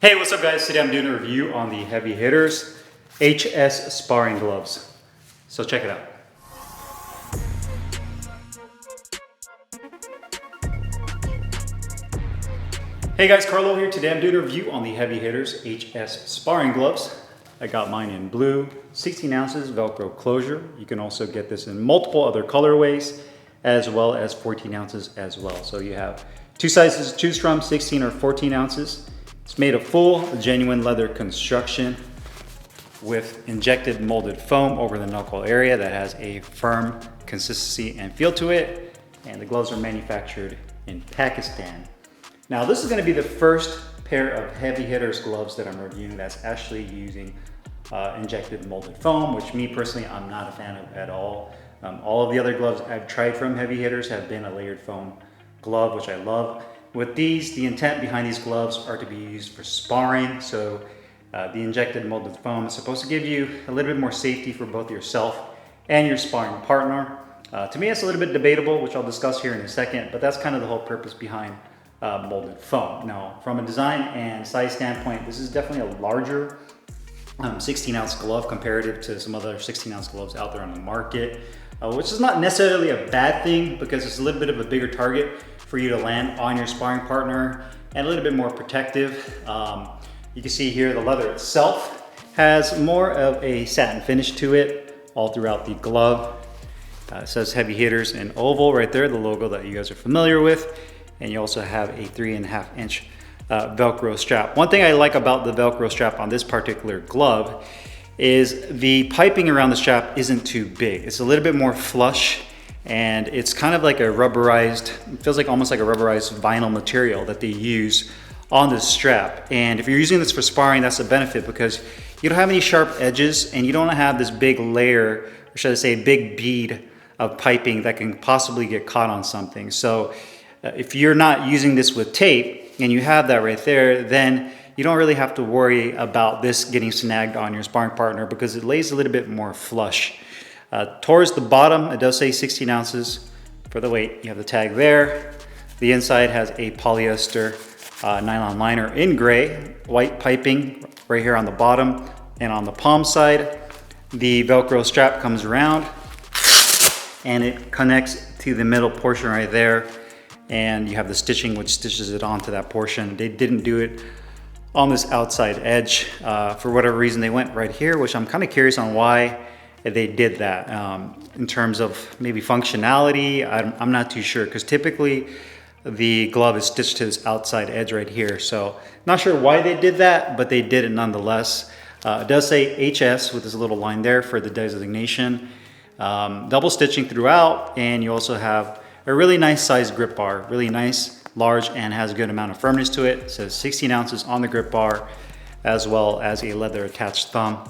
Hey, what's up guys? Today I'm doing a review on the Heavy Hitters HS Sparring Gloves. So check it out. Hey guys, Carlo here. Today I'm doing a review on the Heavy Hitters HS Sparring Gloves. I got mine in blue, 16 ounces Velcro closure. You can also get this in multiple other colorways as well as 14 ounces as well. So you have two sizes to choose from, 16 or 14 ounces. It's made of full, genuine leather construction with injected molded foam over the knuckle area that has a firm consistency and feel to it. And the gloves are manufactured in Pakistan. Now this is going to be the first pair of Heavy Hitters gloves that I'm reviewing that's actually using injected molded foam, which me personally, I'm not a fan of at all. All of the other gloves I've tried from Heavy Hitters have been a layered foam glove, which I love. With these, the intent behind these gloves are to be used for sparring. So the injected molded foam is supposed to give you a little bit more safety for both yourself and your sparring partner. To me, it's a little bit debatable, which I'll discuss here in a second, but that's kind of the whole purpose behind molded foam. Now, from a design and size standpoint, this is definitely a larger 16 ounce glove comparative to some other 16 ounce gloves out there on the market, which is not necessarily a bad thing because it's a little bit of a bigger target for you to land on your sparring partner and a little bit more protective. You can see here the leather itself has more of a satin finish to it all throughout the glove. It says Heavy Hitters in oval right there, the logo that you guys are familiar with. And you also have a 3.5 inch Velcro strap. One thing I like about the Velcro strap on this particular glove is the piping around the strap isn't too big. It's a little bit more flush and it's kind of like a rubberized, it feels like almost like a rubberized vinyl material that they use on this strap. And if you're using this for sparring, that's a benefit because you don't have any sharp edges and you don't have this big layer, or should I say big bead of piping that can possibly get caught on something. So if you're not using this with tape and you have that right there, then you don't really have to worry about this getting snagged on your sparring partner because it lays a little bit more flush. Towards the bottom, it does say 16 ounces for the weight. You have the tag there. The inside has a polyester nylon liner in gray, white piping right here on the bottom and on the palm side. The Velcro strap comes around and it connects to the middle portion right there. And you have the stitching which stitches it onto that portion. They didn't do it on this outside edge. For whatever reason, they went right here, which I'm kind of curious on why they did that. In terms of maybe functionality, I'm not too sure because typically the glove is stitched to this outside edge right here. So not sure why they did that, but they did it nonetheless. It does say HS with this little line there for the designation. Double stitching throughout, and you also have a really nice size grip bar, really nice, large, and has a good amount of firmness to it. It says 16 ounces on the grip bar, as well as a leather attached thumb,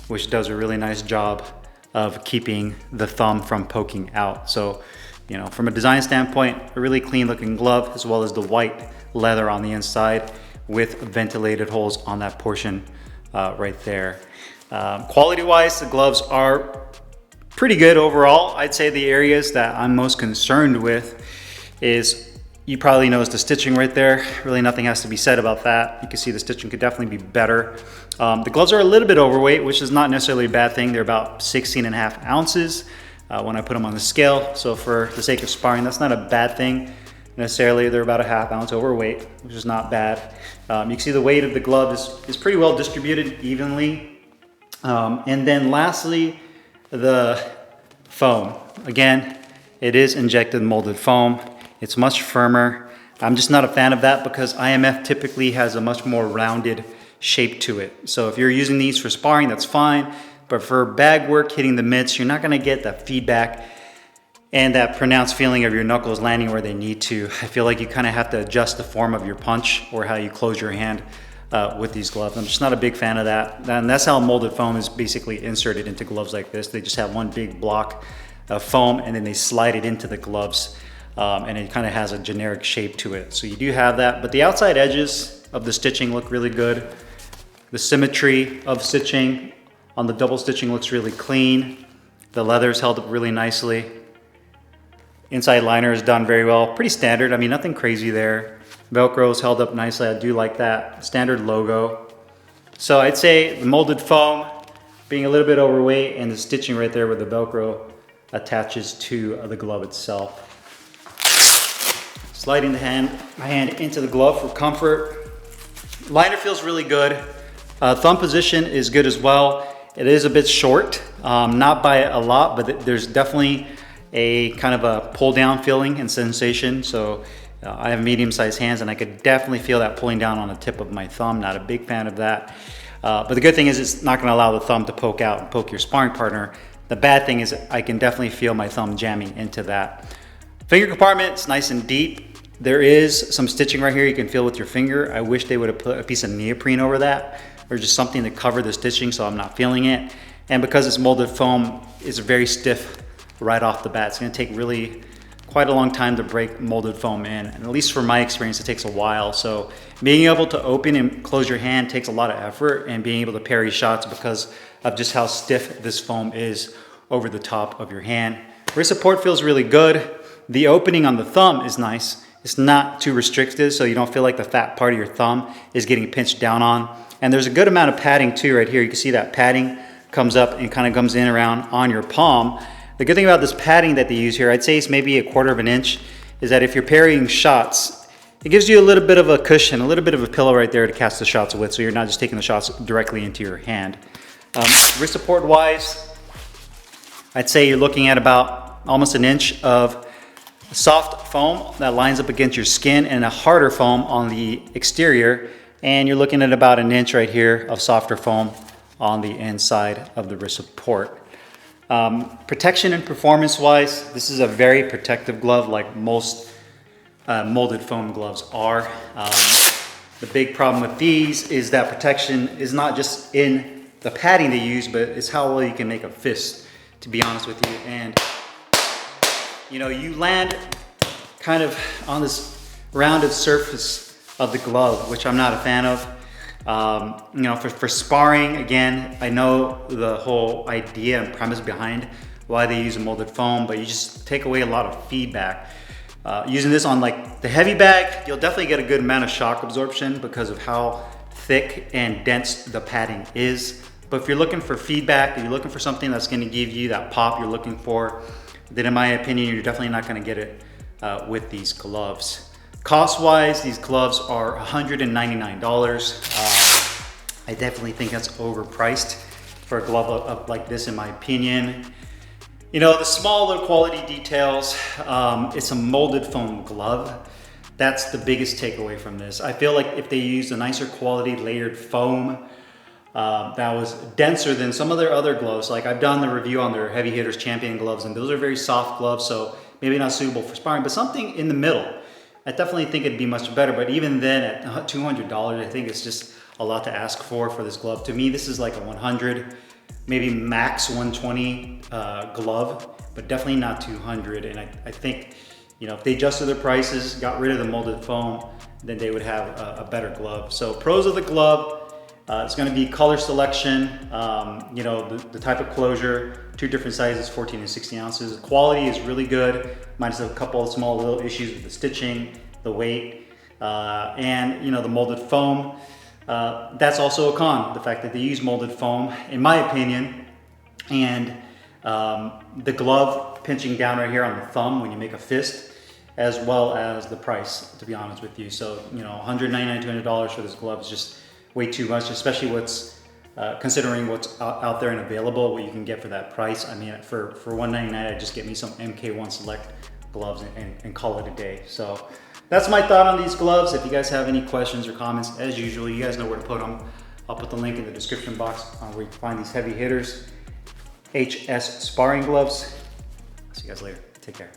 which does a really nice job of keeping the thumb from poking out. So, you know, from a design standpoint, a really clean looking glove, as well as the white leather on the inside with ventilated holes on that portion right there. Quality wise, the gloves are pretty good overall. I'd say the areas that I'm most concerned with is, you probably noticed the stitching right there. Really nothing has to be said about that. You can see the stitching could definitely be better. The gloves are a little bit overweight, which is not necessarily a bad thing. They're about 16.5 ounces when I put them on the scale. So for the sake of sparring, that's not a bad thing necessarily. They're about a ½ ounce overweight, which is not bad. You can see the weight of the glove is pretty well distributed evenly. And then lastly, the foam. Again, it is injected molded foam. It's much firmer. I'm just not a fan of that because IMF typically has a much more rounded shape to it. So if you're using these for sparring, that's fine. But for bag work, hitting the mitts, you're not gonna get that feedback and that pronounced feeling of your knuckles landing where they need to. I feel like you kind of have to adjust the form of your punch or how you close your hand with these gloves. I'm just not a big fan of that. And that's how molded foam is basically inserted into gloves like this. They just have one big block of foam and then they slide it into the gloves. And it kind of has a generic shape to it. So you do have that, but the outside edges of the stitching look really good. The symmetry of stitching on the double stitching looks really clean. The leather's held up really nicely. Inside liner is done very well. Pretty standard, I mean, nothing crazy there. Velcro is held up nicely. I do like that. Standard logo. So I'd say the molded foam being a little bit overweight and the stitching right there where the Velcro attaches to the glove itself. Sliding my hand into the glove for comfort. Liner feels really good. Thumb position is good as well. It is a bit short, not by a lot, but there's definitely a kind of a pull down feeling and sensation. So I have medium-sized hands and I could definitely feel that pulling down on the tip of my thumb. Not a big fan of that. But the good thing is it's not gonna allow the thumb to poke out and poke your sparring partner. The bad thing is I can definitely feel my thumb jamming into that. Finger compartment, it's nice and deep. There is some stitching right here you can feel with your finger. I wish they would have put a piece of neoprene over that or just something to cover the stitching so I'm not feeling it. And because it's molded foam, it's very stiff right off the bat. It's gonna take really quite a long time to break molded foam in. And at least from my experience, it takes a while. So being able to open and close your hand takes a lot of effort, and being able to parry shots because of just how stiff this foam is over the top of your hand. Wrist support feels really good. The opening on the thumb is nice. It's not too restricted, so you don't feel like the fat part of your thumb is getting pinched down on. And there's a good amount of padding too right here. You can see that padding comes up and kind of comes in around on your palm. The good thing about this padding that they use here, I'd say it's maybe 1/4 of an inch, is that if you're parrying shots, it gives you a little bit of a cushion, a little bit of a pillow right there to cast the shots with, so you're not just taking the shots directly into your hand. Wrist support wise, I'd say you're looking at about almost an inch of soft foam that lines up against your skin and a harder foam on the exterior. And you're looking at about an inch right here of softer foam on the inside of the wrist support. Protection and performance wise, this is a very protective glove like most molded foam gloves are. The big problem with these is that protection is not just in the padding they use, but it's how well you can make a fist, to be honest with you. And you know, you land kind of on this rounded surface of the glove, which I'm not a fan of. You know, for sparring, again, I know the whole idea and premise behind why they use a molded foam, but you just take away a lot of feedback. Using this on like the heavy bag, you'll definitely get a good amount of shock absorption because of how thick and dense the padding is. But if you're looking for feedback, if you're looking for something that's gonna give you that pop you're looking for, then in my opinion, you're definitely not gonna get it with these gloves. Cost-wise, these gloves are $199. I definitely think that's overpriced for a glove like this, in my opinion. You know, the small little quality details, it's a molded foam glove. That's the biggest takeaway from this. I feel like if they used a nicer quality layered foam that was denser than some of their other gloves, like I've done the review on their Heavy Hitters Champion gloves, and those are very soft gloves, so maybe not suitable for sparring, but something in the middle. I definitely think it'd be much better, but even then at $200, I think it's just a lot to ask for this glove. To me, this is like a 100, maybe max 120 glove, but definitely not 200. And I think, you know, if they adjusted their prices, got rid of the molded foam, then they would have a better glove. So pros of the glove, it's gonna be color selection, you know, the type of closure, 2 different sizes, 14 and 16 ounces. The quality is really good, minus a couple of small little issues with the stitching, the weight, and you know, the molded foam. That's also a con, the fact that they use molded foam, in my opinion. And the glove pinching down right here on the thumb when you make a fist, as well as the price, to be honest with you. So, you know, $199, $200 for this glove is just way too much, especially considering what's out there and available, what you can get for that price. I mean, for $199, I'd just get me some MK1 Select gloves and call it a day. So that's my thought on these gloves. If you guys have any questions or comments, as usual, you guys know where to put them. I'll put the link in the description box on where you can find these Heavy Hitters HS Sparring gloves. See you guys later. Take care.